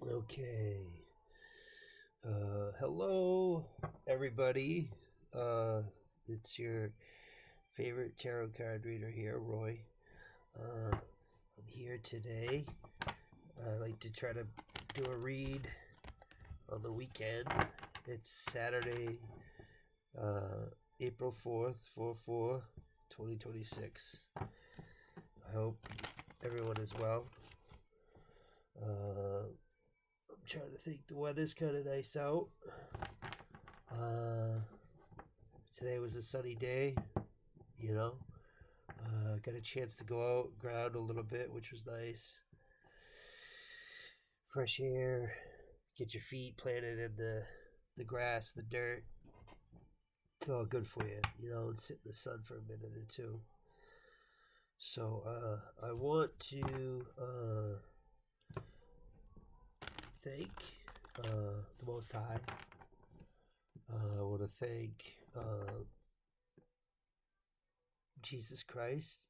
Okay. Hello, everybody. Uh, it's your favorite tarot card reader here, Roy. I'm here today. I like to try to do a read on the weekend. It's Saturday, April 4th, 4 2026. I hope everyone is well. I'm trying to think. The weather's kind of nice out. Uh, Today was a sunny day, you know. Got a chance to go out, ground a little bit, which was nice. Fresh air, get your feet planted in the grass, the dirt. It's all good for you, and sit in the sun for a minute or two. So I want to thank the Most High. I want to thank Jesus Christ.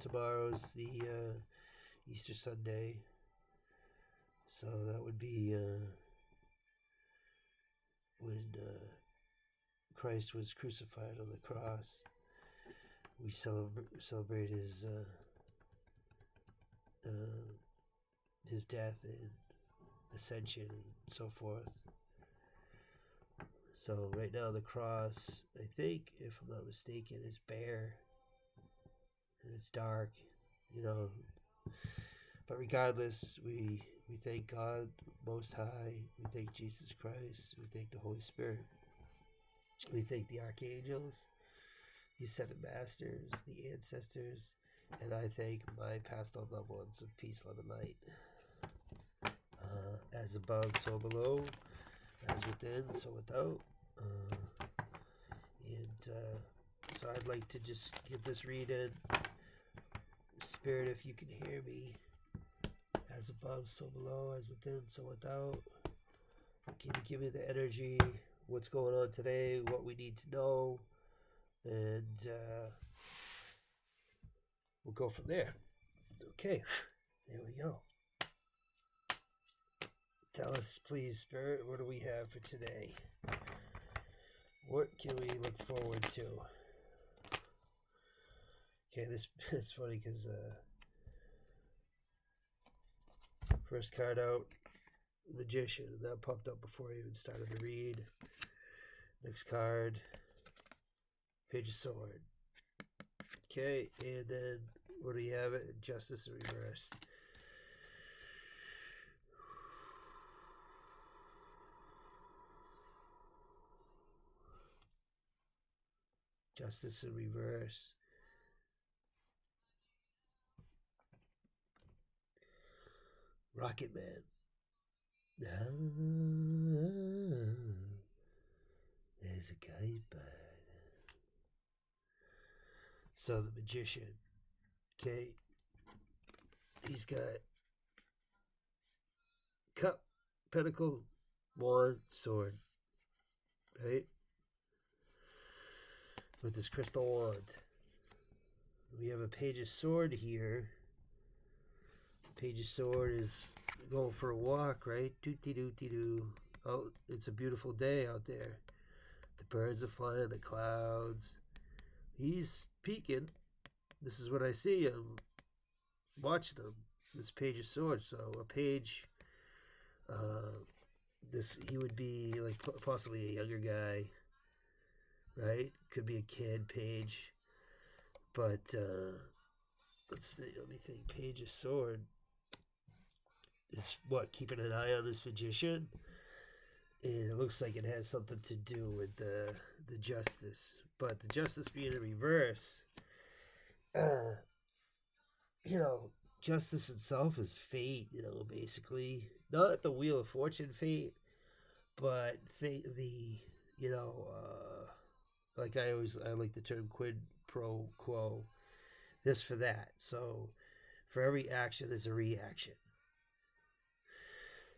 Tomorrow's the Easter Sunday, so that would be when Christ was crucified on the cross. We celebrate his death and ascension and so forth. So right now the cross, I think, if I'm not mistaken, is bare and it's dark, you know. But regardless, we thank God Most High. We thank Jesus Christ. We thank the Holy Spirit. We thank the archangels, the ascended masters, the ancestors, and I thank my passed on loved ones of peace, love, and light. As above, so below, as within, so without. So I'd like to just get this read in. Spirit, if you can hear me, as above, so below, as within, so without. Can you give me the energy, what's going on today, what we need to know, and we'll go from there. Okay, there we go. Tell us, please, Spirit, what do we have for today? What can we look forward to? Okay, this it's funny because first card out, Magician. That popped up before I even started to read. Next card, Page of Sword. Okay, and then what do you have? It Justice in reverse. Justice in reverse. Rocket Man. There's a kite bird. So the Magician. Okay. He's got cup, pentacle, wand, sword. Right? With this crystal wand. We have a Page of Sword here. Page of Sword is going for a walk, right? Doo-dee-doo-dee-doo. Oh, it's a beautiful day out there. The birds are flying in the clouds. He's peeking. This is what I see. I'm watching him. This Page of Swords. So a page. He would be like possibly a younger guy, right? Could be a kid, page. But let's see. Let me think. Page of Sword is what, keeping an eye on this magician, and it looks like it has something to do with the justice. But the justice being in reverse, uh, you know, justice itself is fate. Basically not the Wheel of Fortune fate, but the like I like the term quid pro quo. This for that. So for every action, there's a reaction.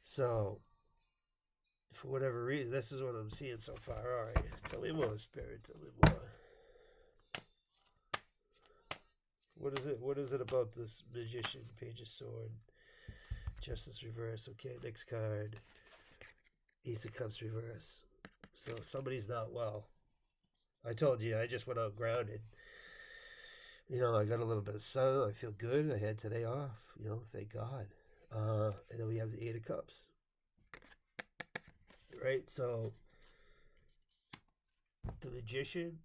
So for whatever reason, this is what I'm seeing so far. All right, tell me more, Spirit. Tell me more. What is it? What is it about this Magician, Page of Sword, Justice reverse. Okay, next card. Ace of Cups reverse. So somebody's not well. I told you, I just went out grounded. I got a little bit of sun. I feel good. I had today off. Thank God. And then we have the Eight of Cups. Right? So the Magician,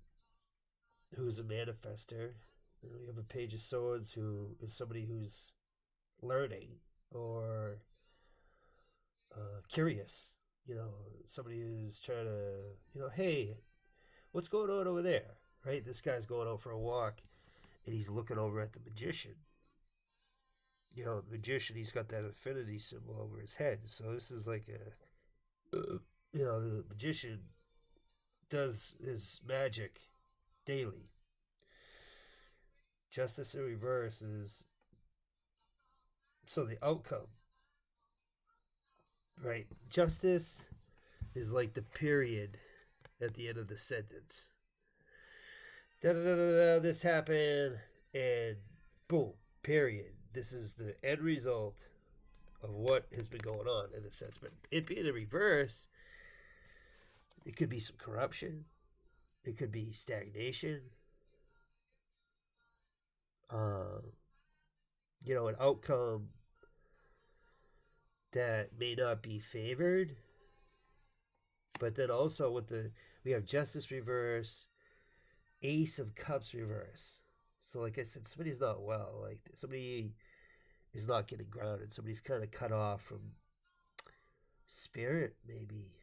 who's a manifester. And we have a Page of Swords, who is somebody who's learning or curious. Somebody who's trying to, hey, what's going on over there? Right? This guy's going out for a walk, and he's looking over at the Magician. The Magician, he's got that infinity symbol over his head. So this is like the Magician does his magic daily. Justice in reverse is, so the outcome, right? Justice is like the period at the end of the sentence. This happened, and boom, period. This is the end result of what has been going on, in a sense. But it being the reverse, it could be some corruption. It could be stagnation. An outcome that may not be favored. But then also we have Justice reverse, Ace of Cups reverse. So like I said, somebody's not well. Like somebody is not getting grounded. Somebody's kind of cut off from spirit, maybe.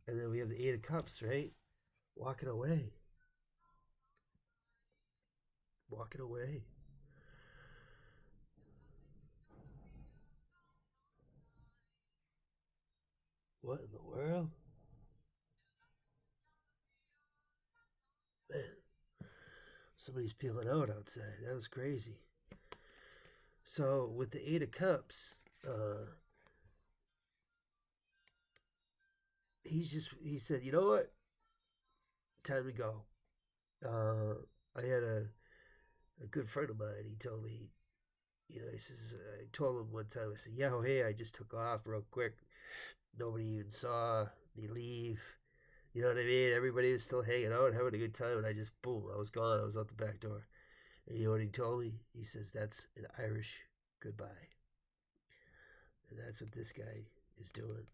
And then we have the Eight of Cups, right? Walking away. Walking away. What in the world? Man, somebody's peeling out outside. That was crazy. So with the Eight of Cups, he said, you know what? Time to go. I had a good friend of mine. He told me, he says, I told him one time, I said, yeah, hey, I just took off real quick. Nobody even saw me leave. You know what I mean? Everybody was still hanging out, having a good time, and I just, boom, I was gone. I was out the back door. And you know what he told me? He says, that's an Irish goodbye. And that's what this guy is doing.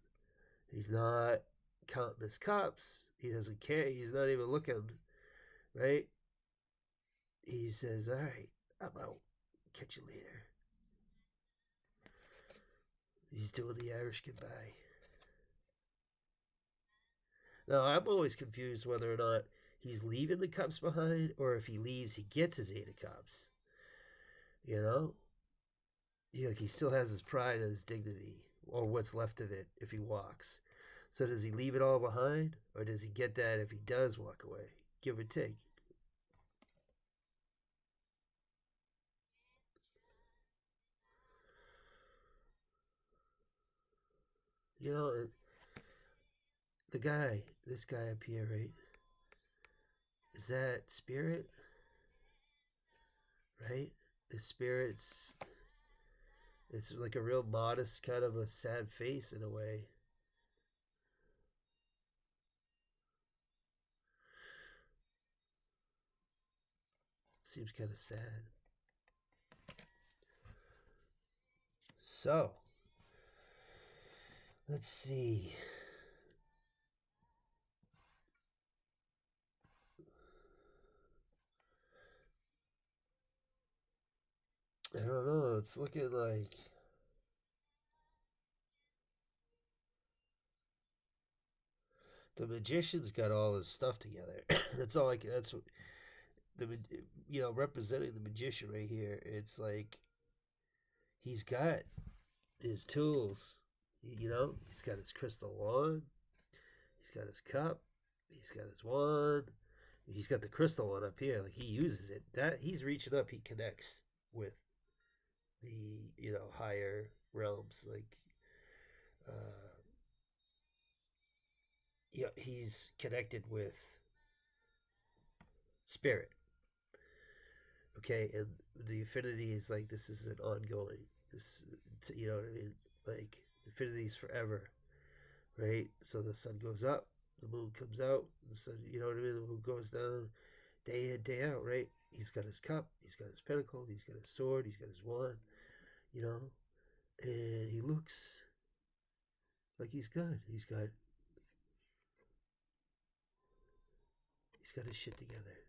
He's not counting his cups. He doesn't care. He's not even looking, right? He says, all right, I'm out. Catch you later. He's doing the Irish goodbye. Now, I'm always confused whether or not he's leaving the cups behind, or if he leaves, he gets his Eight of Cups. He still has his pride and his dignity, or what's left of it, if he walks. So does he leave it all behind, or does he get that if he does walk away? Give or take. This guy up here, right? Is that spirit? Right? The spirit's, it's like a real modest, kind of a sad face in a way. Seems kind of sad. So, let's see. I don't know. It's looking like the Magician's got all his stuff together. That's all. That's what representing the Magician right here. It's like he's got his tools. He's got his crystal wand. He's got his cup. He's got his wand. He's got the crystal one up here. Like he uses it. That he's reaching up. He connects with the higher realms. Like he's connected with spirit. Okay, and the infinity is like this is an ongoing This, you know what I mean? Like infinity's forever, right? So the sun goes up, the moon comes out, the sun, you know what I mean? The moon goes down, day in, day out, right? He's got his cup, he's got his pinnacle, he's got his sword, he's got his wand, you know, and he looks like he's good. He's got his shit together.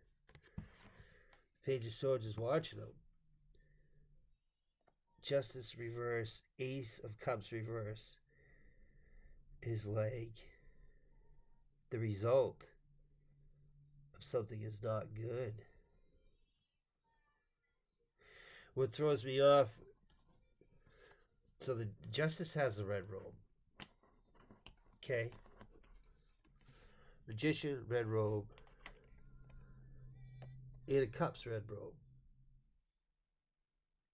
Page of Swords is watching him. Justice reverse, Ace of Cups reverse is like the result of something is not good. What throws me off, so the Justice has the red robe. Okay. Magician, red robe. Eight of Cups, red robe.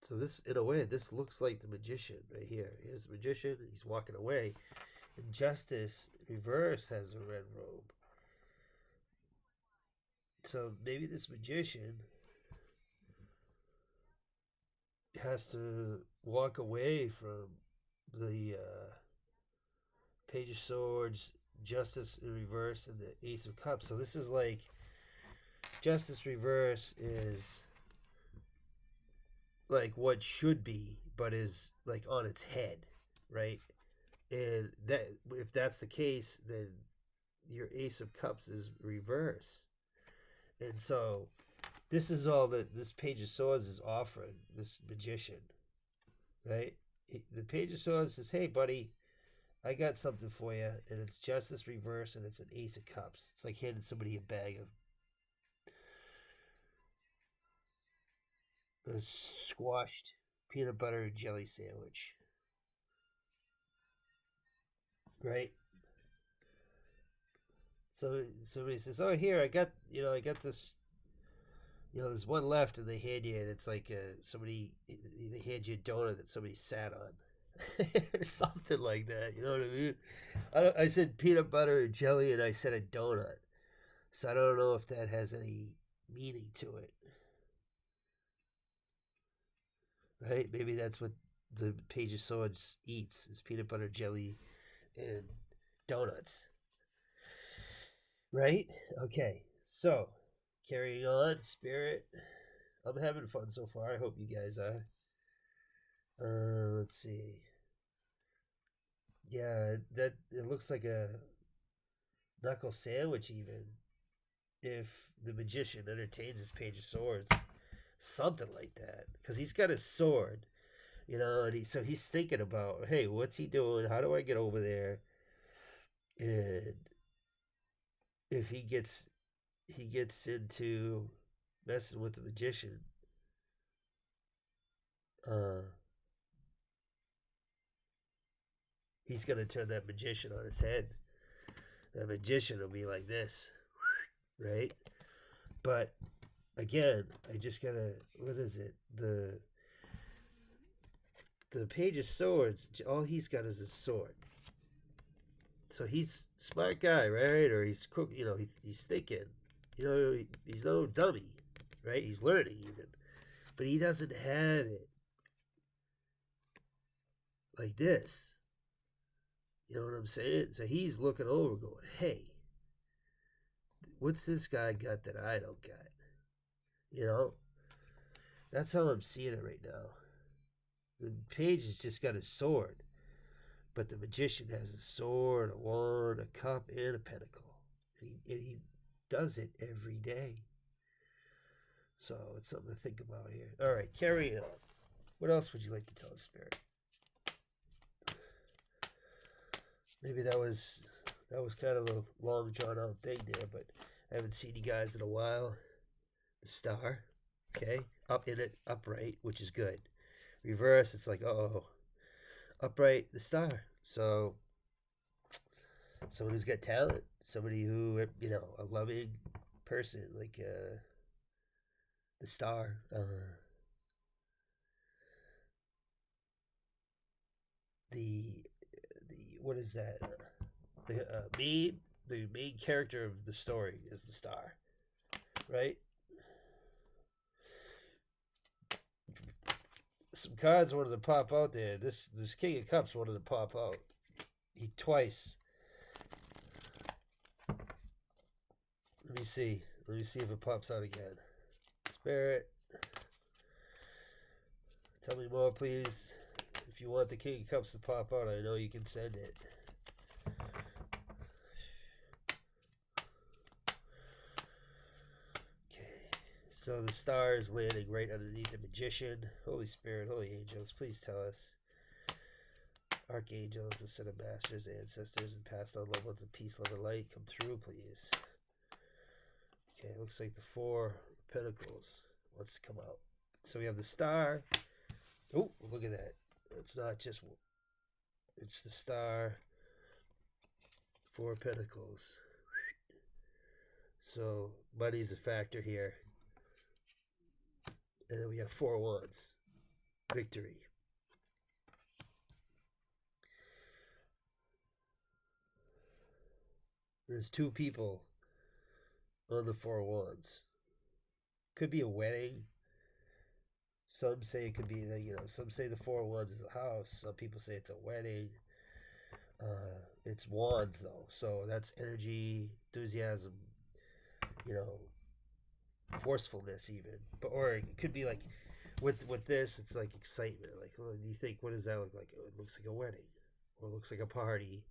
So this, in a way, this looks like the Magician right here. Here's the Magician, he's walking away. And Justice, reverse, has a red robe. So maybe this Magician has to walk away from the Page of Swords, Justice in reverse, and the Ace of Cups. So this is like Justice reverse is like what should be, but is like on its head, right? And that, if that's the case, then your Ace of Cups is reverse. And so this is all that this Page of Swords is offering, this Magician, right? The Page of Swords says, hey, buddy, I got something for you, and it's Justice reverse, and it's an Ace of Cups. It's like handing somebody a bag of a squashed peanut butter and jelly sandwich, right? So somebody says, "Oh, here I got this. There's one left," and they hand you, and it's like somebody they hand you a donut that somebody sat on, or something like that. You know what I mean? I said peanut butter and jelly, and I said a donut, so I don't know if that has any meaning to it. Right? Maybe that's what the Page of Swords eats is peanut butter, jelly, and donuts. Right? Okay. So, carrying on, Spirit. I'm having fun so far. I hope you guys are. Let's see. Yeah, that it looks like a knuckle sandwich even. If the Magician entertains his Page of Swords, something like that, because he's got his sword, and so he's thinking about, hey, what's he doing? How do I get over there? And if he gets into messing with the Magician, he's gonna turn that Magician on his head. That Magician will be like this, right? But again, I just gotta, what is it? The Page of Swords, all he's got is his sword. So he's a smart guy, right? Or he's quick, he's thinking, he's no dummy, right? He's learning even, but he doesn't have it like this. You know what I'm saying? So he's looking over, going, "Hey, what's this guy got that I don't got?" That's how I'm seeing it right now. The Page has just got a sword, but the Magician has a sword, a wand, a cup, and a pentacle. And he does it every day. So it's something to think about here. All right, carry on. What else would you like to tell us, Spirit? Maybe that was kind of a long, drawn-out thing there, but I haven't seen you guys in a while. The Star, okay? Up in it, upright, which is good. Reverse, it's like, oh, upright, the Star. So, someone who's got talent, somebody who, a loving person, like the Star. The what is that? The main character of the story is the Star, right? some cards wanted to pop out there. This King of Cups wanted to pop out. He twice. Let me see. Let me see if it pops out again. Spirit. Tell me more, please. If you want the King of Cups to pop out, I know you can send it. Okay. So the star is landing right underneath the Magician. Holy Spirit, Holy Angels, please tell us. Archangels, Ascended Masters, Ancestors, and past on loved ones of peace, love, and light, come through, please. Okay, looks like the Four Pentacles wants to come out. So we have the star. Oh, look at that. It's not just... It's the star. Four Pentacles. So, money's a factor here. And then we have four wands. Victory. There's two people on the four wands. Could be a wedding. Some say it could be, some say the four wands is a house. Some people say it's a wedding. It's wands though, so that's energy, enthusiasm, forcefulness even. But or it could be like with this, it's like excitement. Like, do you think, what does that look like? It looks like a wedding, or it looks like a party.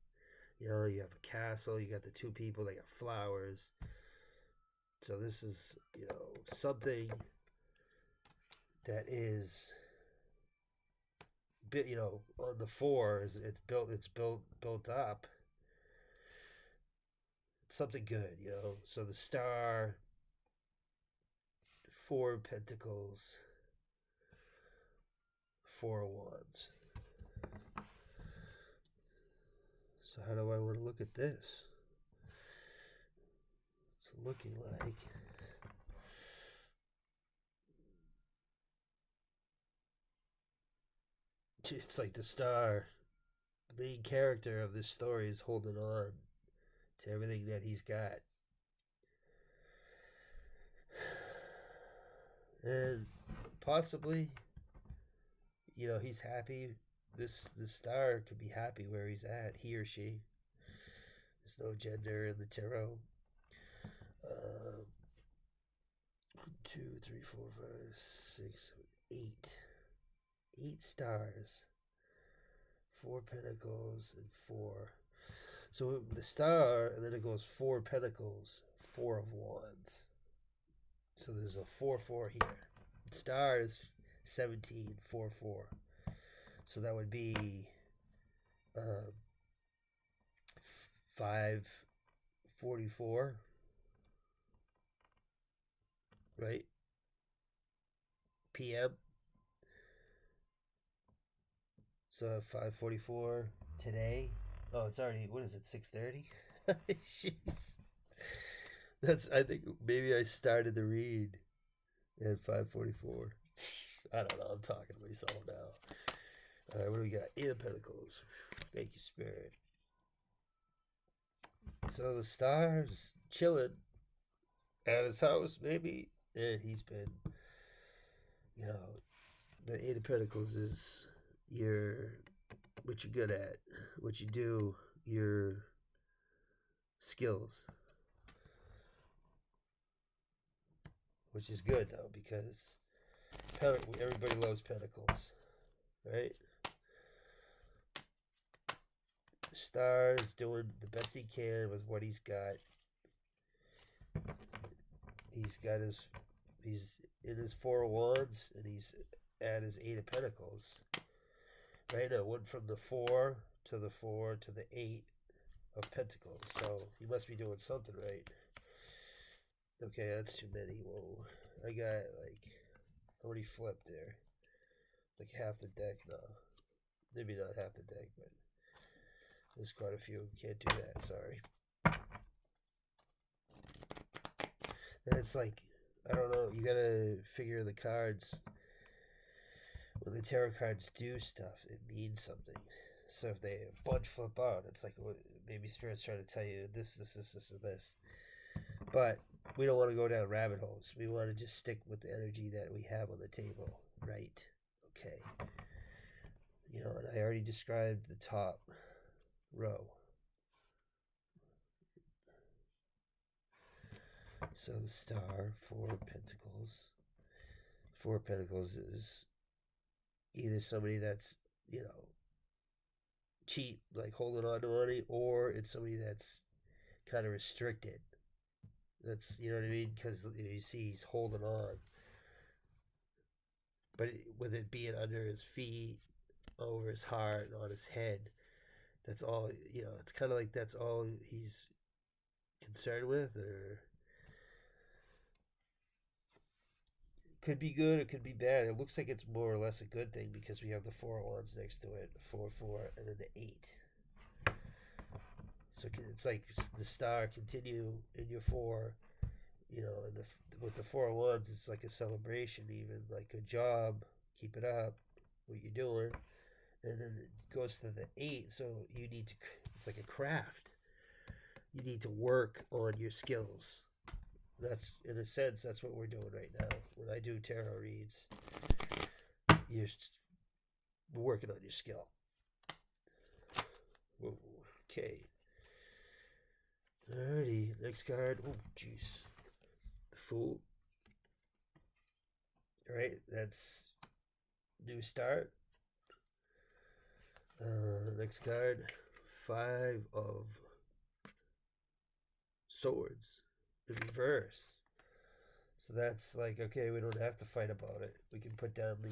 You have a castle. You got the two people. They got flowers. So this is something that is bit on the four is it's built up. It's something good. So the star, Four Pentacles, Four Wands. So how do I want to look at this? It's looking like it's like the star, the main character of this story, is holding on to everything that he's got. And possibly, he's happy. This star could be happy where he's at, he or she. There's no gender in the tarot. 1, 2, 3, 4, 5, 6, 8. 8 stars. 4 Pentacles and 4. So the star, and then it goes 4 Pentacles, 4 of Wands. So there's a 4-4 here. Star is 17, 4-4. So that would be 544, right? PM. So 5:44 today. Oh, it's already, what is it, 6:30? Jeez. I think maybe I started to read at 5:44. I don't know, I'm talking to myself now. Alright, what do we got? 8 of Pentacles. Thank you, Spirit. So the star's chilling at his house, maybe. And he's been, the 8 of Pentacles is what you're good at, what you do, your skills. Which is good, though, because everybody loves Pentacles, right? Star's doing the best he can with what he's got. He's in his 4 of Wands, and he's at his 8 of Pentacles. Right now, went from the 4 to the 4 to the 8 of Pentacles. So he must be doing something right. Okay, that's too many. Whoa. I got how many flipped there? Like half the deck now. Maybe not half the deck, but there's quite a few. Can't do that, sorry. And it's like, I don't know, you gotta figure the cards. When the tarot cards do stuff, it means something. So if they a bunch flip out, it's like maybe Spirit's trying to tell you this, and this. But we don't want to go down rabbit holes. We want to just stick with the energy that we have on the table, right? Okay. You know, and I already described the top row. So the star, four pentacles. Four pentacles is either somebody that's, you know, cheap, like holding on to money, or it's somebody that's kind of restricted. That's, you know what I mean? Because you see he's holding on. But with it being under his feet, over his heart, on his head, that's all, you know, it's kind of like that's all he's concerned with, or could be good, it could be bad. It looks like it's more or less a good thing because we have the four of wands next to it, 4 4, and then the 8. So it's like the star continue in your four, you know, and with the four of wands, it's like a celebration, even like good job, keep it up, what you're doing, and then it goes to the 8. So you need to, it's like a craft. You need to work on your skills. That's, in a sense, that's what we're doing right now. When I do tarot reads, you're working on your skill. Whoa, okay. Alrighty, next card. Oh, jeez. The Fool. Alright, that's new start. Next card. 5 of Swords. The reverse. So that's like, okay, we don't have to fight about it. We can put down the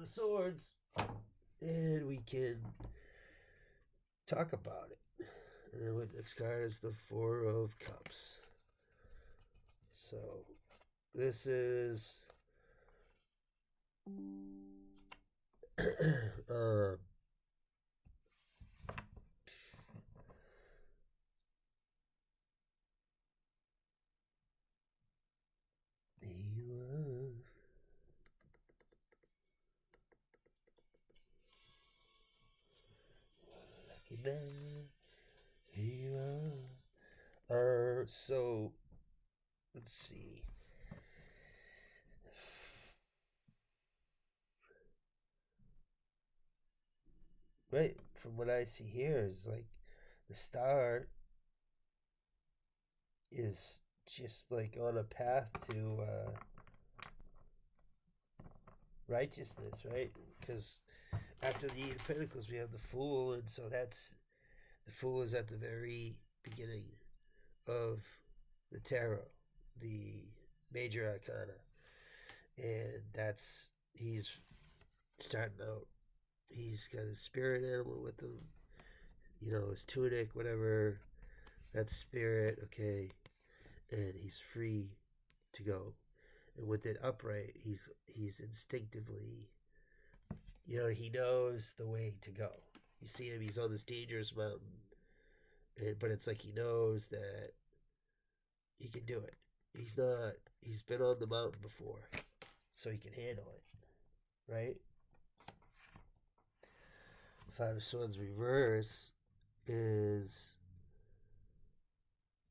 swords, and we can talk about it. And then what next card is the Four of Cups. So this is lucky man, here you are. So let's see. Right, from what I see here is like the star is just like on a path to righteousness, right? Because after the Eight of Pentacles, we have the Fool, and so that's the Fool is at the very beginning of the tarot, the major arcana, and that's he's starting out. He's got his spirit animal with him, you know, his tunic, whatever. That's spirit, okay, and he's free to go. And with it upright, he's instinctively, you know, he knows the way to go. You see him; he's on this dangerous mountain, but it's like he knows that he can do it. He's not. He's been on the mountain before, so he can handle it, right? Five of Swords reverse is,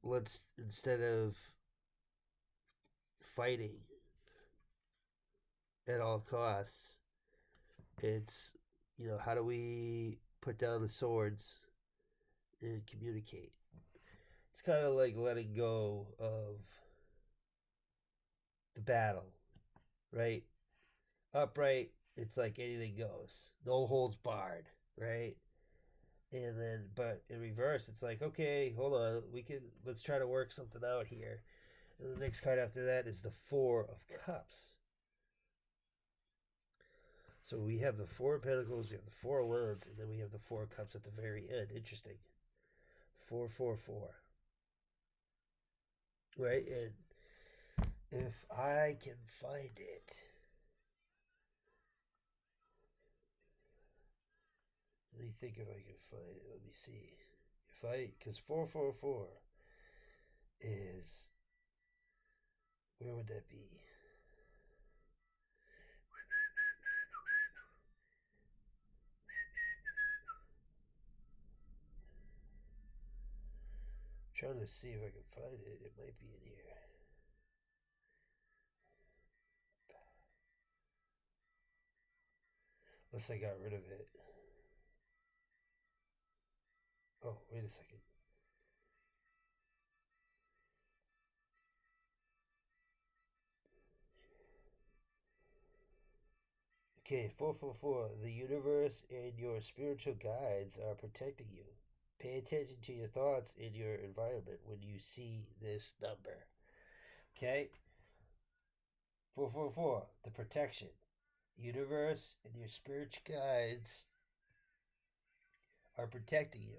let's, instead of fighting at all costs, it's, you know, how do we put down the swords and communicate? It's kind of like letting go of the battle, right? Upright, it's like anything goes, no holds barred, right? And then, but in reverse, it's like, okay, hold on, let's try to work something out here. And the next card after that is the Four of Cups. So we have the Four of Pentacles, we have the Four of Wands, and then we have the Four of Cups at the very end. Interesting. 4 4 4. Right? And if I can find it. Let me think if I can find it. Let me see. Because 4 4 4 is, where would that be? I'm trying to see if I can find it. It might be in here. Unless I got rid of it. Oh, wait a second. Okay, 444. The universe and your spiritual guides are protecting you. Pay attention to your thoughts and your environment when you see this number. Okay? 444. The protection. Universe and your spiritual guides are protecting you.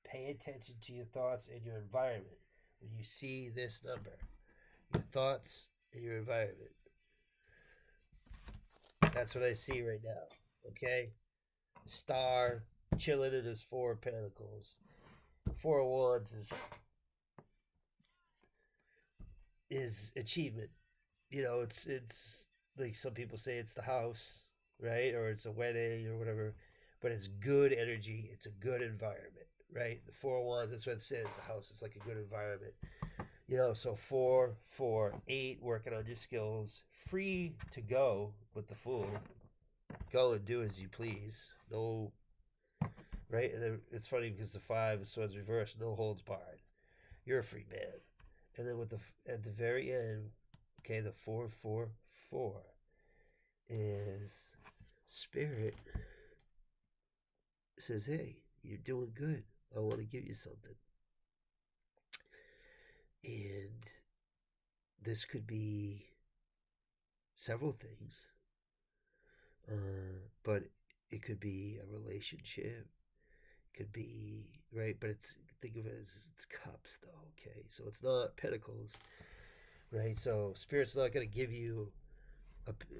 Pay attention to your thoughts and your environment when you see this number. Your thoughts and your environment. That's what I see right now. Okay? Star chilling in his four of pentacles. Four of wands is achievement. You know, it's like some people say it's the house, right? Or it's a wedding or whatever. But it's good energy. It's a good environment, right? The four of wands, that's what it says. The house is like a good environment. You know, so 4, 4, 8, working on your skills. Free to go with the Fool. Go and do as you please. No, right? And it's funny because the 5 of swords reversed, no holds barred. You're a free man. And then with the at the very end, okay, the 4, 4, 4 is Spirit says, hey, you're doing good. I want to give you something. And this could be several things. But it could be a relationship. It could be, right? But think of it as it's cups, though, okay? So it's not pentacles, right? So Spirit's not going to give you,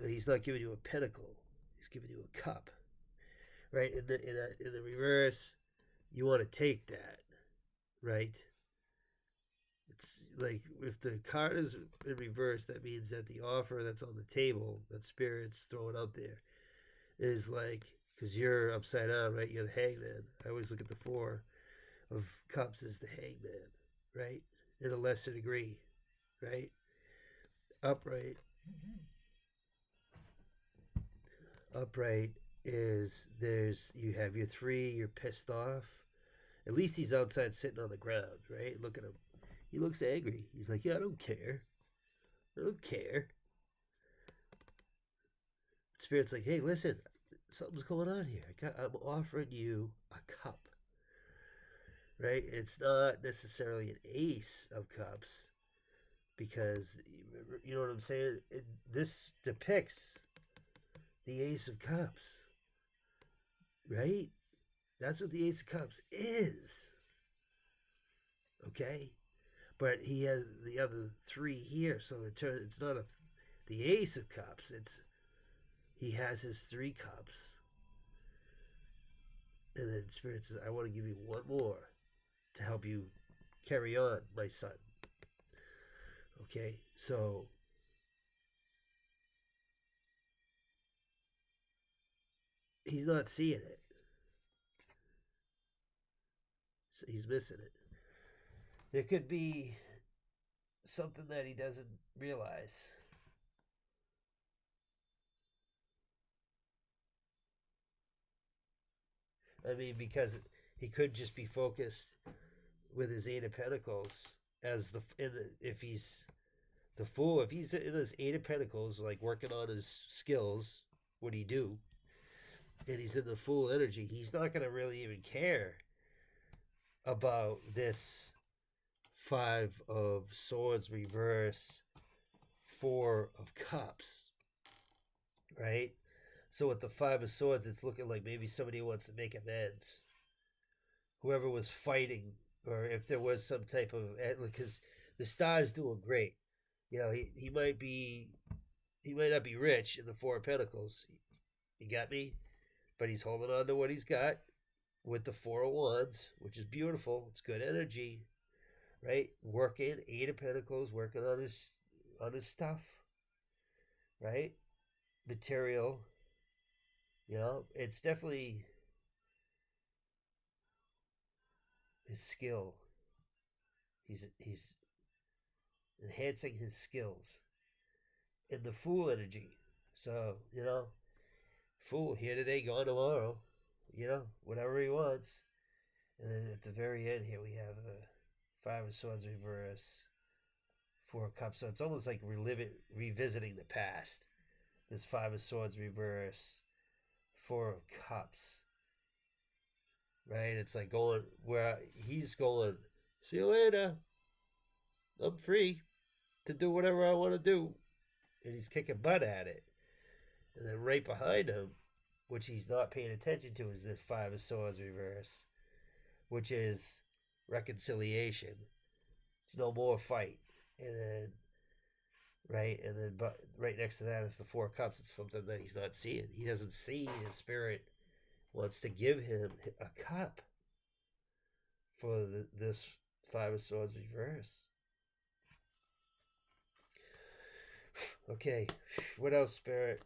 he's not giving you a pentacle. He's giving you a cup, right? In the reverse, you want to take that, right? It's like if the card is in reverse, that means that the offer that's on the table, that Spirit's throwing out there, is like, because you're upside down, right? You're the hangman. I always look at the 4 of cups as the hangman, right? In a lesser degree, right? Upright. Upright is you have your 3, you're pissed off. At least he's outside sitting on the ground, right? Look at him. He looks angry. He's like, yeah, I don't care. I don't care. Spirit's like, hey, listen, something's going on here. I'm offering you a cup, right? It's not necessarily an ace of cups because, you know what I'm saying? This depicts the ace of cups, right? That's what the ace of cups is, okay? But he has the other 3 here, so it's not the ace of cups. He has his 3 cups. And then Spirit says, I want to give you one more to help you carry on, my son. Okay, so he's not seeing it. So he's missing it. There could be something that he doesn't realize. I mean, because he could just be focused with his 8 of Pentacles as if he's the Fool. If he's in his 8 of Pentacles, like working on his skills, what do you do? And he's in the Fool energy. He's not going to really even care about this 5 of Swords reverse, 4 of Cups, right? So with the 5 of Swords, it's looking like maybe somebody wants to make amends. Whoever was fighting, or if there was some type of, because the Star's doing great. You know, he might not be rich in the 4 of Pentacles. You got me? But he's holding on to what he's got with the 4 of Wands, which is beautiful. It's good energy, right? Working, 8 of Pentacles, working on his stuff, right? Material. You know, it's definitely his skill. He's enhancing his skills in the Fool energy. So, you know, Fool, here today, gone tomorrow. You know, whatever he wants. And then at the very end here, we have the Five of Swords reverse, Four of Cups. So it's almost like revisiting the past. This Five of Swords reverse, Four of Cups. Right? It's like going where he's going, see you later. I'm free to do whatever I want to do. And he's kicking butt at it. And then right behind him, which he's not paying attention to, is this Five of Swords reverse, which is reconciliation. It's no more fight. And then, but right next to that is the Four of Cups. It's something that he's not seeing. He doesn't see, and Spirit wants to give him a cup for this Five of Swords reverse. Okay, what else, Spirit?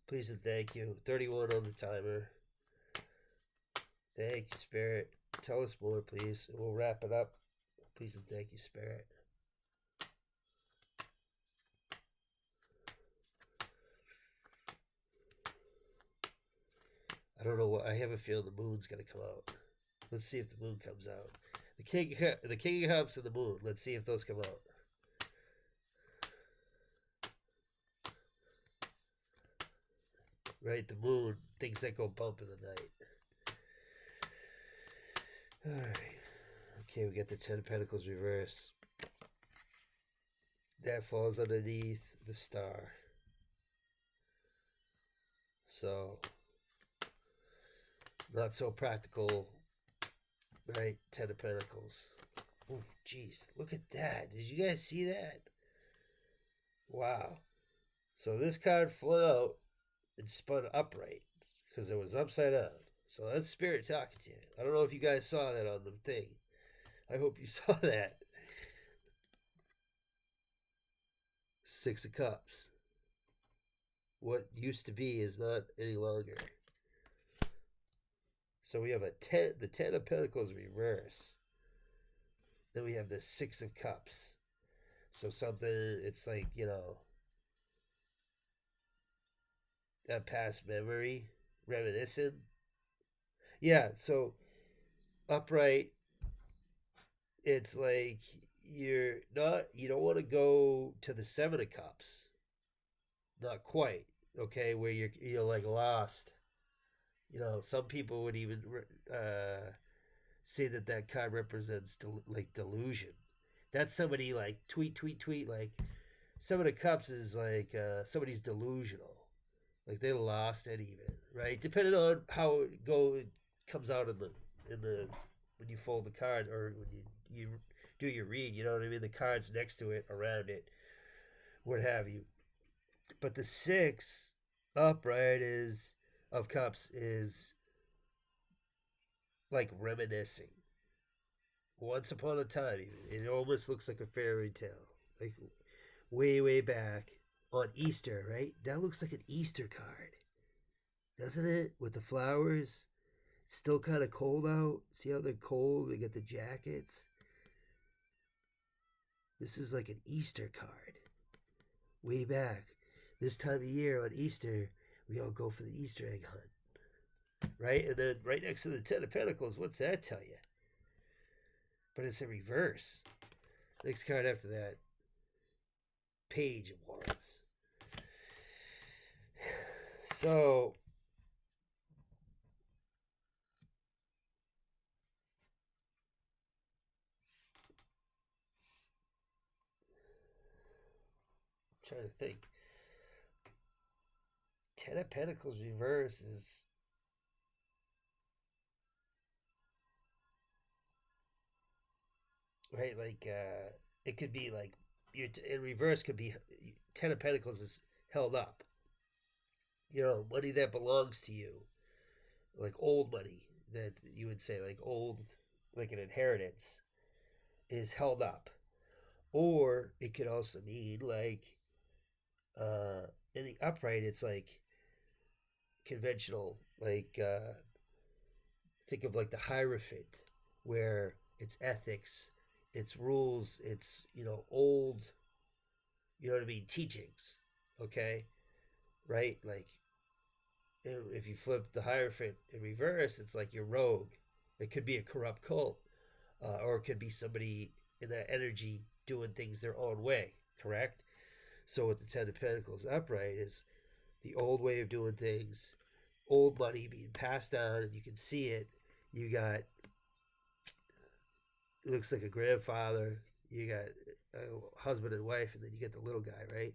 Please and thank you. 31 on the timer. Thank you, Spirit. Tell us more, please. We'll wrap it up. Please and thank you, Spirit. I don't know what. I have a feeling the moon's gonna come out. Let's see if the moon comes out. The King of Cups and the moon. Let's see if those come out. Right, the moon, things that go bump in the night. Alright. Okay, we got the Ten of Pentacles reverse. That falls underneath the star. So, not so practical, right? Ten of Pentacles. Oh, jeez, look at that. Did you guys see that? Wow. So this card flew out and spun upright because it was upside down. So that's Spirit talking to you. I don't know if you guys saw that on the thing. I hope you saw that. Six of Cups. What used to be is not any longer. So we have the Ten of Pentacles reverse. Then we have the Six of Cups. So something, it's like, you know, that past memory, reminiscent. Yeah, so upright, it's like you don't want to go to the Seven of Cups. Not quite, okay, where you're like lost. You know, some people would even say that card represents like delusion. That's somebody like tweet, like Seven of Cups is like somebody's delusional. Like they lost it even, right? Depending on how it comes out in the when you fold the card or when you do your read, you know what I mean? The cards next to it, around it, what have you. But the Six upright of Cups is like reminiscing. Once upon a time, even. It almost looks like a fairy tale. Like way back on Easter, right? That looks like an Easter card, doesn't it? With the flowers. It's still kind of cold out. See how they're cold? They get the jackets. This is like an Easter card. Way back. This time of year on Easter, we all go for the Easter egg hunt. Right? And then right next to the Ten of Pentacles, what's that tell you? But it's a reverse. Next card after that, Page of Wands. So, I'm trying to think. Ten of Pentacles reverse is right, like it could be like in reverse could be Ten of Pentacles is held up. You know, money that belongs to you, like old money that you would say, like old, like an inheritance, is held up. Or it could also mean like in the upright, it's like conventional, like think of like the Hierophant, where it's ethics, it's rules, it's, you know, old, you know what I mean, teachings, okay, right? Like if you flip the Hierophant in reverse, it's like you're rogue. It could be a corrupt cult, or it could be somebody in that energy doing things their own way. Correct. So with the Ten of Pentacles upright is the old way of doing things, old money being passed down, and you can see it. You got, it looks like a grandfather. You got a husband and wife, and then you get the little guy, right?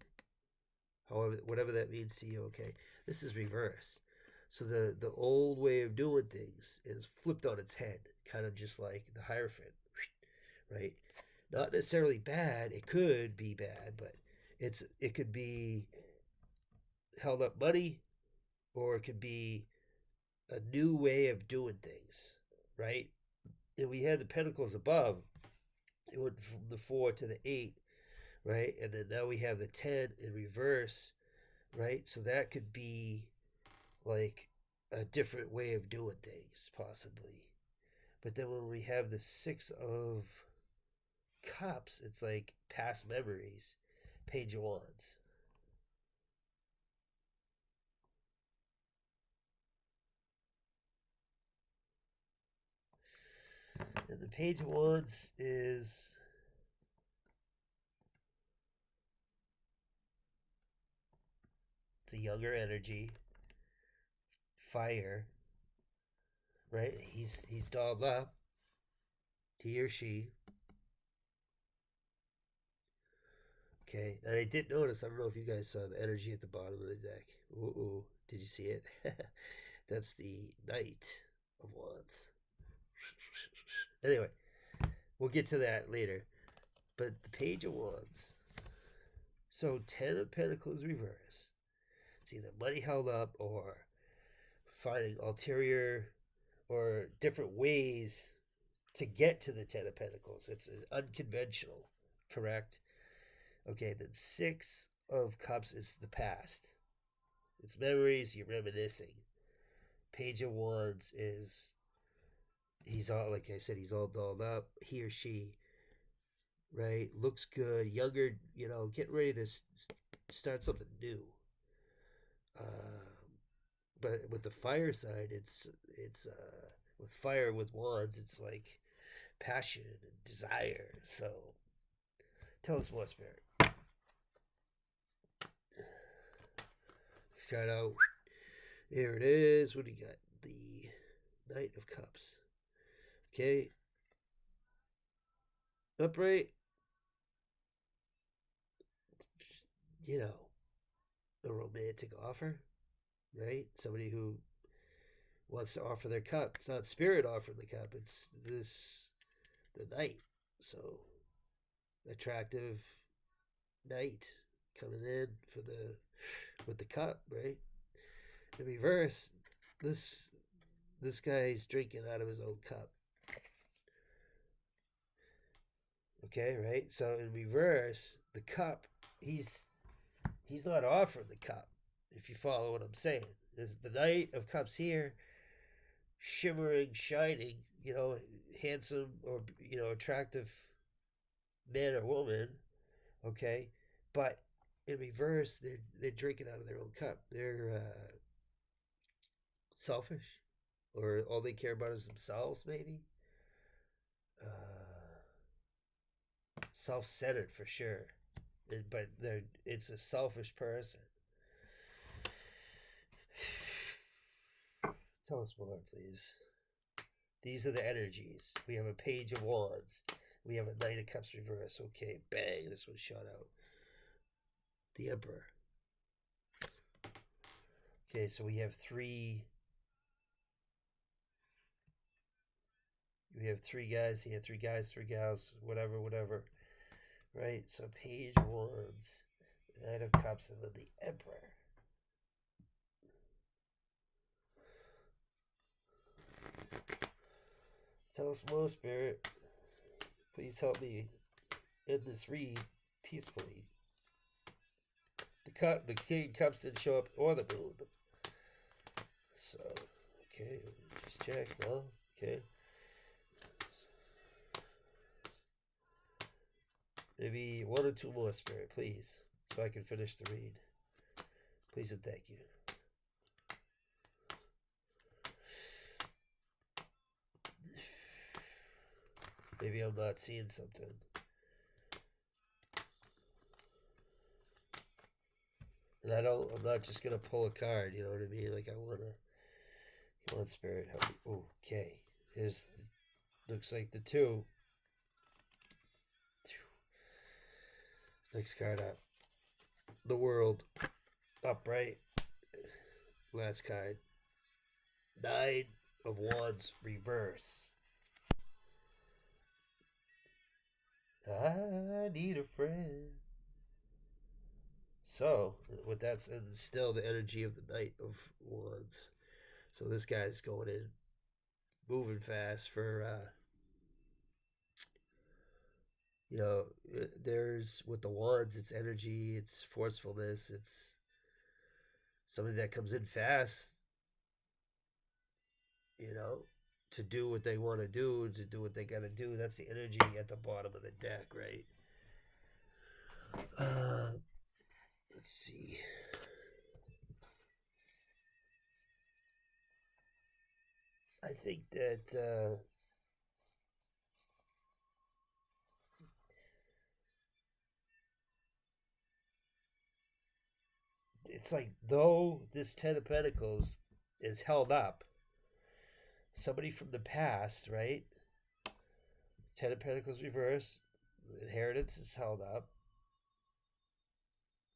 However, whatever that means to you, okay. This is reverse. So the old way of doing things is flipped on its head, kind of just like the Hierophant, right? Not necessarily bad. It could be bad, but it could be held up money, or it could be a new way of doing things, right? And we had the Pentacles above. It went from the 4 to the 8, right? And then now we have the 10 in reverse, right? So that could be like a different way of doing things, possibly. But then when we have the 6 of Cups, it's like past memories, Page of Wands. And the Page of Wands is it's a younger energy, fire, right? He's dolled up, he or she. Okay, and I did notice. I don't know if you guys saw the energy at the bottom of the deck. Ooh, did you see it? That's the Knight of Wands. Anyway, we'll get to that later. But the Page of Wands. So 10 of Pentacles reverse. It's either money held up or finding ulterior or different ways to get to the 10 of Pentacles. It's unconventional, correct? Okay, then 6 of Cups is the past. It's memories, you're reminiscing. Page of Wands is, he's all, like I said, he's all dolled up. He or she, right, looks good, younger, getting ready to start something new. But with the fire side, it's with fire with wands, it's like passion and desire. So tell us more, Spirit. Next card out. Here it is. What do you got? The Knight of Cups. Okay. Upright. A romantic offer, right? Somebody who wants to offer their cup. It's not Spirit offering the cup. It's the Knight. So attractive Knight coming in with the cup, right? In reverse, this guy's drinking out of his own cup. Okay, right? So in reverse, the cup, he's not offering the cup, if you follow what I'm saying. There's the Knight of Cups here, shimmering, shining, handsome or attractive man or woman, okay? But in reverse, they're drinking out of their own cup. They're selfish, or all they care about is themselves, maybe. Self-centered for sure, but it's a selfish person. Tell us more, please. These are the energies. We have a Page of Wands. We have a Knight of Cups reverse. Okay, bang, this one shot out. The Emperor. Okay, so we have three guys here, 3 guys, 3 gals, whatever. Right? So Page of Wands, the Knight of Cups, and then the Emperor. Tell us more, Spirit. Please help me end this read peacefully. The King of Cups didn't show up, or the Moon. So, okay, just check. No, okay. Maybe 1 or 2 more, Spirit, please, so I can finish the read. Please and thank you. Maybe I'm not seeing something. And I'm not just gonna pull a card, you know what I mean? Like I wanna, come on, Spirit, help me. Okay, there's, looks like the two. Next card up. The World, upright. Last card. Nine of Wands, reverse. I need a friend. So, with that said, still the energy of the Knight of Wands. So this guy's going in, moving fast for, there's, with the Wands, it's energy, it's forcefulness, it's somebody that comes in fast, you know, to do what they want to do what they got to do. That's the energy at the bottom of the deck, right? Let's see. I think that it's like, though this Ten of Pentacles is held up, somebody from the past, right? Ten of Pentacles reversed, inheritance is held up,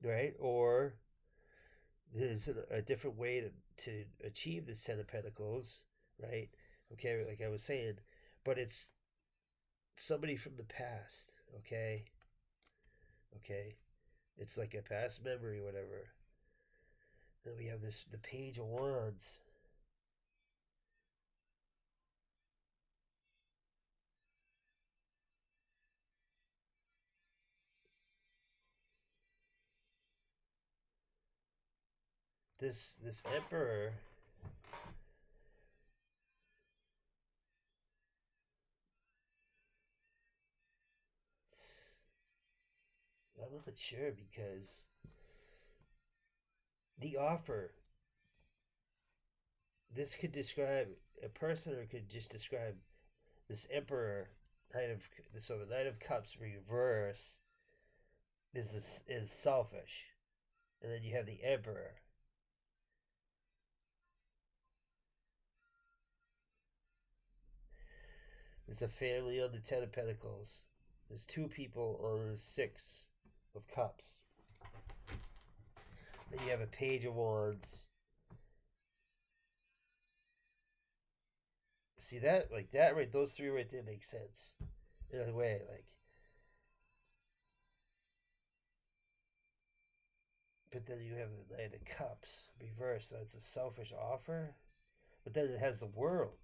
right? Or there's a different way to achieve this Ten of Pentacles, right? Okay, like I was saying, but it's somebody from the past, okay? Okay, it's like a past memory, whatever. Then we have the Page of Wands. This Emperor, I'm not sure, because the offer, this could describe a person, or could just describe this Emperor, so the Knight of Cups reverse is selfish, and then you have the Emperor. There's a family on the Ten of Pentacles. There's two people on the Six of Cups. Then you have a Page of Wands. See that, like that, right? Those three right there make sense in a way, like. But then you have the Knight of Cups reversed. That's a selfish offer. But then it has the World.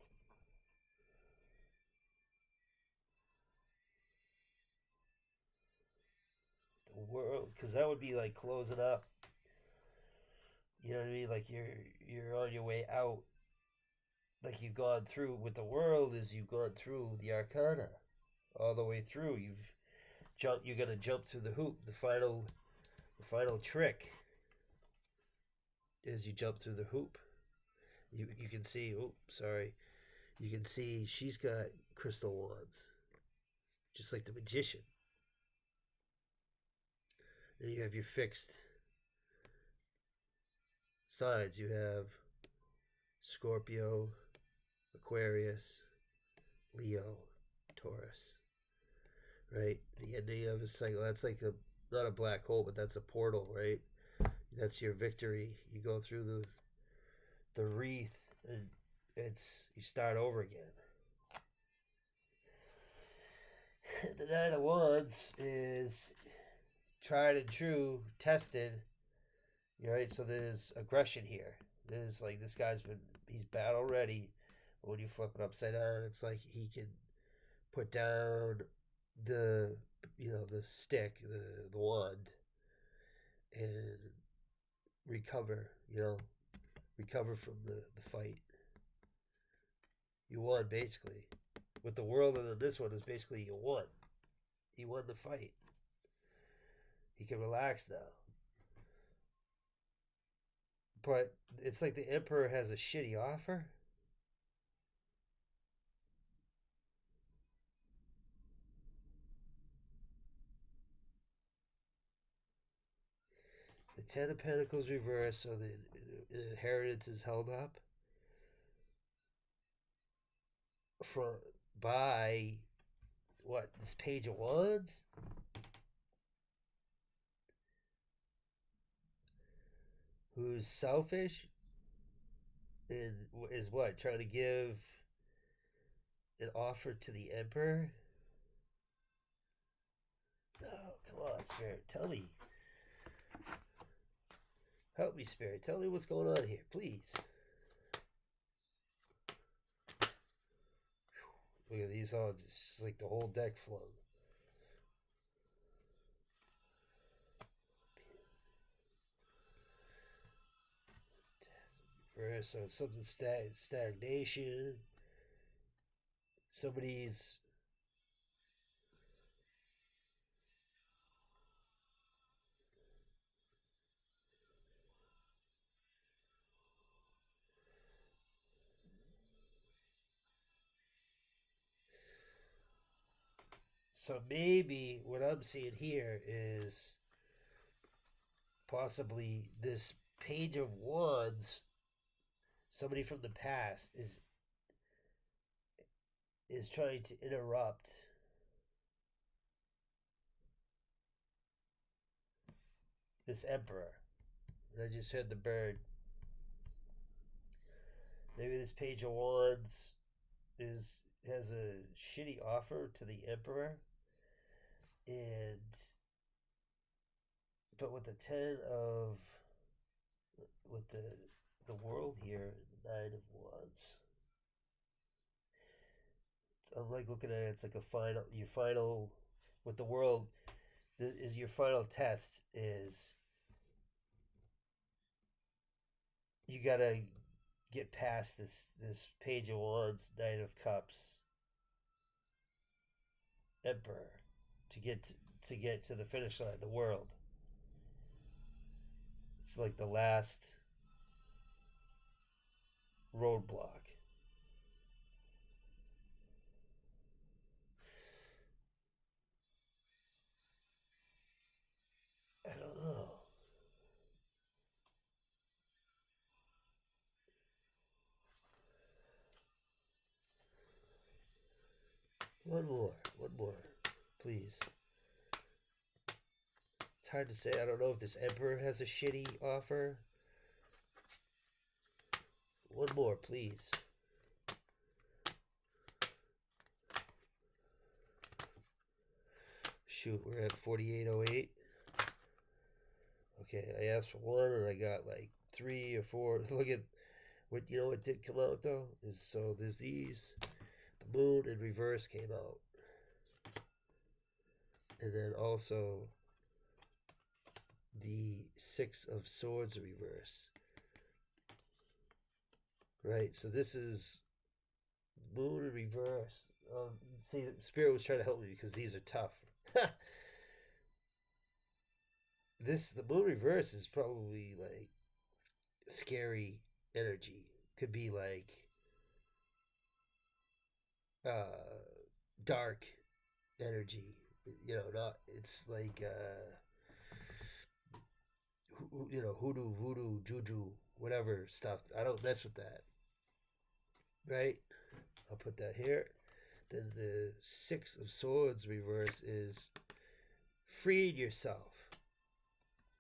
The World, because that would be like closing up. You know what I mean? Like you're on your way out. Like you've gone through with the World, is you've gone through the Arcana all the way through. You're gonna jump through the hoop. The final trick is you jump through the hoop. You can see. Oh, sorry. You can see she's got crystal wands, just like the magician. Then you have your fixed signs. You have Scorpio, Aquarius, Leo, Taurus. Right? The ending of a cycle. That's like not a black hole, but that's a portal, right? That's your victory. You go through the wreath, and you start over again. The Nine of Wands is tried and true, tested. Right? So there's aggression here. There's like, this he's battle ready. But when you flip it upside down, it's like he can put down the the stick, the wand, and recover. Recover from the fight. You won, basically. With the World, and then this one is basically you won. He won the fight. He can relax now. But it's like the Emperor has a shitty offer. Ten of Pentacles reversed, so the inheritance is held up for by what? This Page of Wands? Who's selfish and is what? Trying to give an offer to the Emperor? No, come on, Spirit. Tell me. Help me, Spirit. Tell me what's going on here, please. Look at these all, just like the whole deck flung. So something stagnation. Somebody's so maybe what I'm seeing here is possibly this Page of Wands. Somebody from the past is trying to interrupt this Emperor. And I just heard the bird. Maybe this Page of Wands has a shitty offer to the Emperor, but with the with the world here, the Nine of Wands. I'm like looking at it. It's like your final with the world. Is your final test is you gotta get past this Page of Wands, Knight of Cups, Emperor, to get to the finish line, the world. It's like the last roadblock. I don't know. One more, please. It's hard to say. I don't know if this Emperor has a shitty offer. One more, please. Shoot, we're at 4808. Okay, I asked for one and I got like 3 or 4. Look at what what did come out though is so there's these. The Moon in reverse came out, and then also the Six of Swords in reverse. Right, so this is Moon in reverse. See, Spirit was trying to help me because these are tough. The Moon reverse is probably like scary energy. Could be like dark energy. Not it's like hoodoo, voodoo, juju, whatever stuff. I don't mess with that. Right? I'll put that here. Then the Six of Swords reverse is freeing yourself.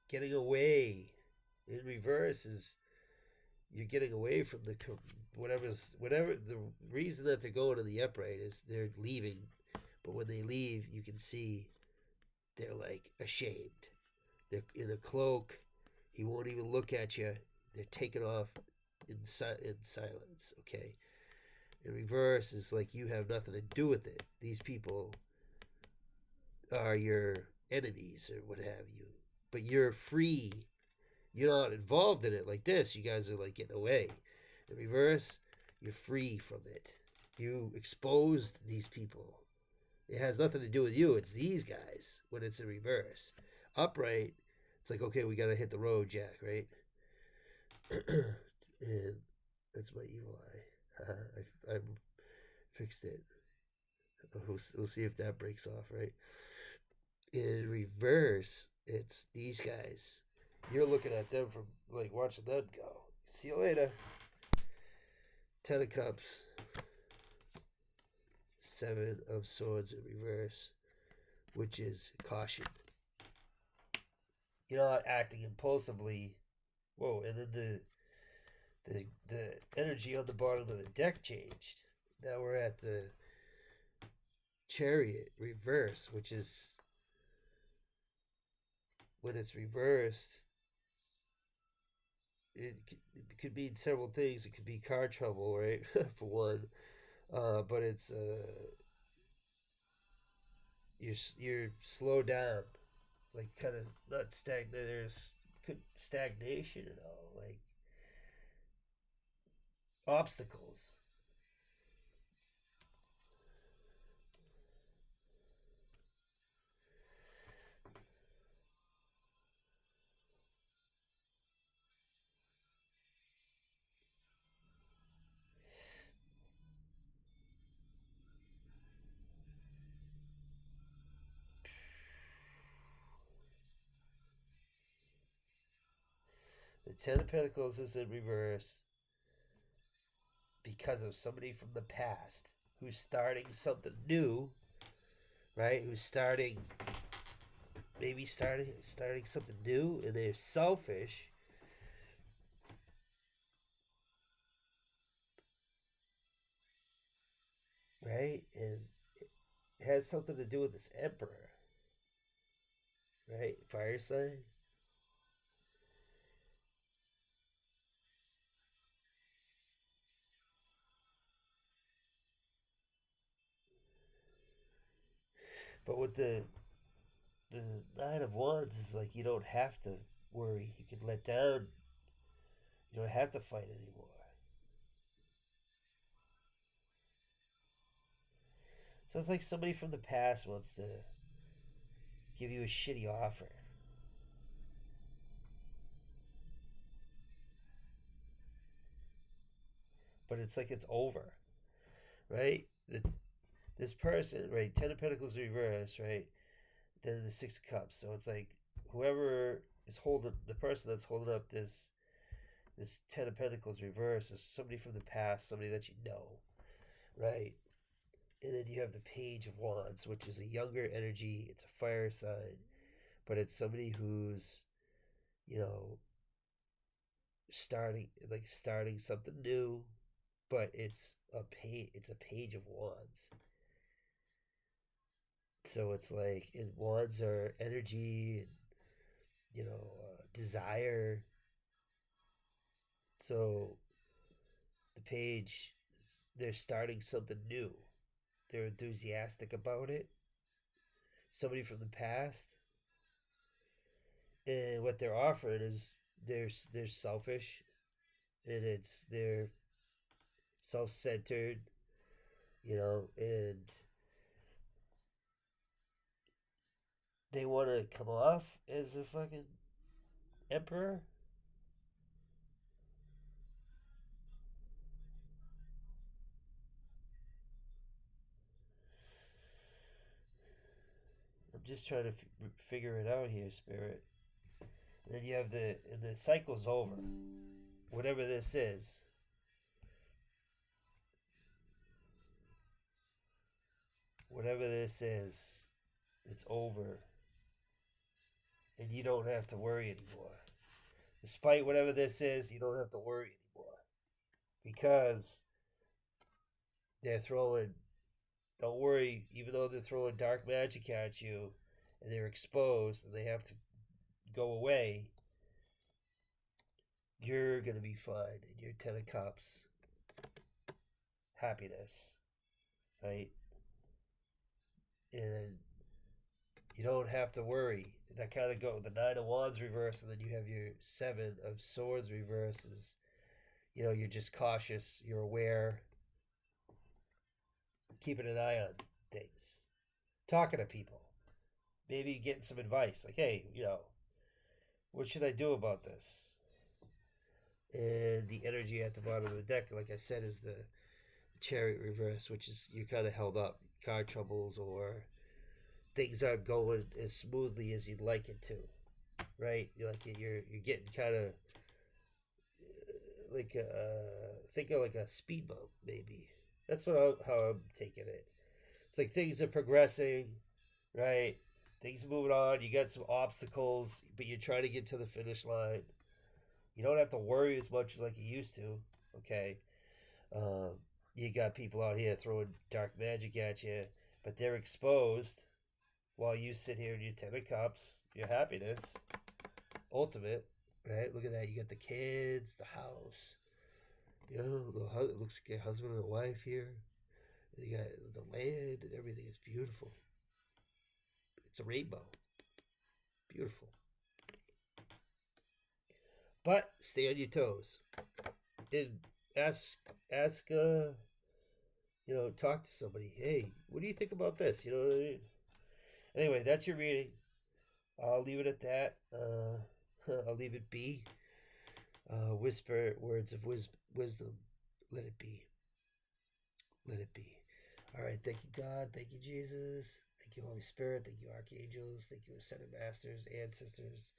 Getting away. In reverse is you're getting away from the whatever the reason that they're going to the upright is they're leaving, but when they leave, you can see they're like ashamed. They're in a cloak. He won't even look at you. They're taken off in silence. Okay. In reverse is like you have nothing to do with it. These people are your enemies or what have you, but you're free. You're not involved in it like this. You guys are like getting away. In reverse, you're free from it. You exposed these people. It has nothing to do with you. It's these guys when it's in reverse. Upright, it's like, okay, we got to hit the road, Jack, right? And that's my evil eye. I fixed it. We'll see if that breaks off, right? In reverse, it's these guys. You're looking at them from like watching them go. See you later. Ten of Cups, Seven of Swords in reverse, which is caution. You're not acting impulsively. Whoa, and then the energy on the bottom of the deck changed. Now we're at the Chariot reverse, which is when it's reversed. It could mean several things. It could be car trouble, right? For one, but it's you're slowed down, like kind of not stagnant. There's stagnation and all, like obstacles. The Ten of Pentacles is in reverse because of somebody from the past who's starting something new, right? Who's starting maybe starting something new, and they're selfish. Right? And it has something to do with this emperor, right? Fire sign. But with the Nine of Wands is like you don't have to worry. You can let down. You don't have to fight anymore. So it's like somebody from the past wants to give you a shitty offer. But it's like it's over, right? This person, right? Ten of Pentacles reverse, right? Then the Six of Cups. So it's like whoever is holding the person that's holding up this Ten of Pentacles reverse is somebody from the past, somebody that you know, right? And then you have the Page of Wands, which is a younger energy. It's a fire sign, but it's somebody who's, you know, starting something new, but it's a Page of Wands. So it's like, and wands are energy and desire. So the page, they're starting something new. They're enthusiastic about it. Somebody from the past, and what they're offering is they're selfish, and they're self-centered, and they want to come off as a fucking emperor. I'm just trying to figure it out here, Spirit. And then you have the cycle's over. Whatever this is, it's over, and you don't have to worry anymore. Despite whatever this is, you don't have to worry anymore because they're throwing. Don't worry, even though they're throwing dark magic at you, and they're exposed, and they have to go away. You're gonna be fine, and you're Ten of Cups. Happiness, right? And you don't have to worry. That kind of go the Nine of Wands reverse, and then you have your Seven of Swords reverses. You're just cautious. You're aware. Keeping an eye on things. Talking to people. Maybe getting some advice. Like, hey, what should I do about this? And the energy at the bottom of the deck, like I said, is the Chariot reverse, which is you're kind of held up. Car troubles or things aren't going as smoothly as you'd like it to. right? You're getting kind of like think of like a speed bump maybe. That's how I'm taking it. It's like things are progressing, right? Things are moving on. You got some obstacles, but you're trying to get to the finish line. You don't have to worry as much as like you used to. Okay, um, you got people out here throwing dark magic at you, but they're exposed while you sit here in your 10 of cups, your happiness, ultimate, right? Look at that. You got the kids, the house. You know, it looks like a husband and a wife here. You got the land and everything is beautiful. It's a rainbow. Beautiful. But stay on your toes. And ask ask talk to somebody. Hey, what do you think about this? You know what I mean? Anyway, that's your reading. I'll leave it at that. I'll leave it be. Whisper words of wisdom. Let it be. Let it be. All right. Thank you, God. Thank you, Jesus. Thank you, Holy Spirit. Thank you, archangels. Thank you, ascended masters, ancestors,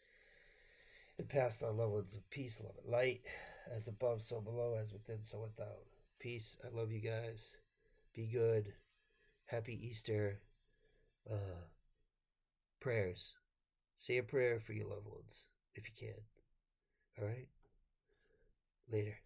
and passed on loved ones of peace, love, and light. As above, so below, as within, so without. Peace. I love you guys. Be good. Happy Easter. Uh, Prayers. Say a prayer for your loved ones if you can. All right? Later.